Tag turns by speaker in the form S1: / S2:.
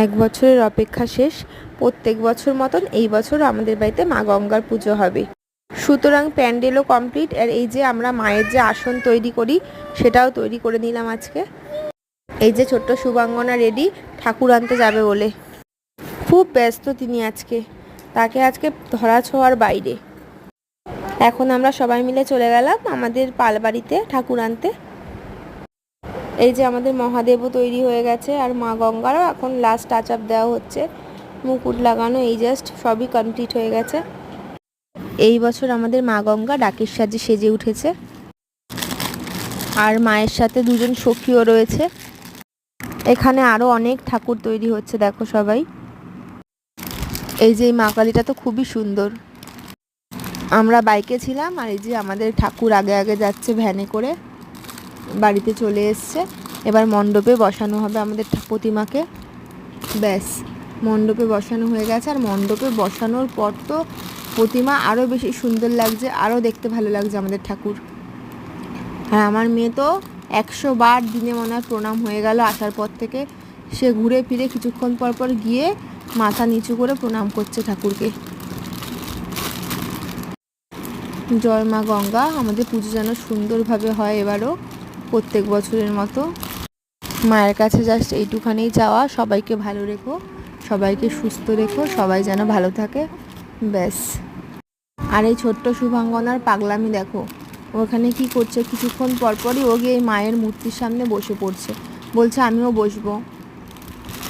S1: এক বছরের অপেক্ষা শেষ। প্রত্যেক বছর মতন এই বছর আমাদের বাড়িতে মা গঙ্গার পুজো হবে। সুতরাং প্যান্ডেলও কমপ্লিট। আর এই যে আমরা মায়ের যে আসন তৈরি করি সেটাও তৈরি করে নিলাম আজকে। এই যে ছোট্ট শুভাঙ্গনা রেডি ঠাকুর আনতে যাবে বলে। খুব ব্যস্ত তিনি আজকে, তাকে আজকে ধরা ছোঁয়ার বাইরে। এখন আমরা সবাই মিলে চলে গেলাম আমাদের পালবাড়িতে ঠাকুর আনতে। এই যে আমাদের মহাদেবও তৈরি হয়ে গেছে, আর মা গঙ্গারও এখন লাস্ট টাচ আপ দেওয়া হচ্ছে, মুকুট লাগানো এই জাস্ট সবই কমপ্লিট হয়ে গেছে। এই বছর আমাদের মা গঙ্গা ডাকের সাজে সেজে উঠেছে, আর মায়ের সাথে দুজন সখীও রয়েছে। এখানে আরও অনেক ঠাকুর তৈরি হচ্ছে, দেখো সবাই। এই যে মা কালীটা তো খুবই সুন্দর। আমরা বাইকে ছিলাম, আর এই যে আমাদের ঠাকুর আগে আগে যাচ্ছে ভ্যানে করে, বাড়িতে চলে এসছে। এবার মণ্ডপে বসানো হবে আমাদের প্রতিমাকে। ব্যাস, মণ্ডপে বসানো হয়ে গেছে। আর মণ্ডপে বসানোর পর তো প্রতিমা আরও বেশি সুন্দর লাগছে, আরও দেখতে ভালো লাগছে আমাদের ঠাকুর। আর আমার মেয়ে তো 100 বার দিনে মনে হয় প্রণাম হয়ে গেল আসার পর থেকে। সে ঘুরে ফিরে কিছুক্ষণ পর পর গিয়ে মাথা নিচু করে প্রণাম করছে ঠাকুরকে। জয় মা গঙ্গা। আমাদের পুজো যেন সুন্দরভাবে হয় এবারও, প্রত্যেক বছরের মতো। মায়ের কাছে জাস্ট এইটুখানেই চাওয়া, সবাইকে ভালো রেখো, সবাইকে সুস্থ রেখো, সবাই যেন ভালো থাকে, ব্যাস। আর এই ছোট্ট শুভাঙ্গনার পাগলামি দেখো, ওখানে কি করছে, কিছুক্ষণ পরপরই ও গিয়ে এই মায়ের মূর্তির সামনে বসে পড়ছে, বলছে আমিও বসবো।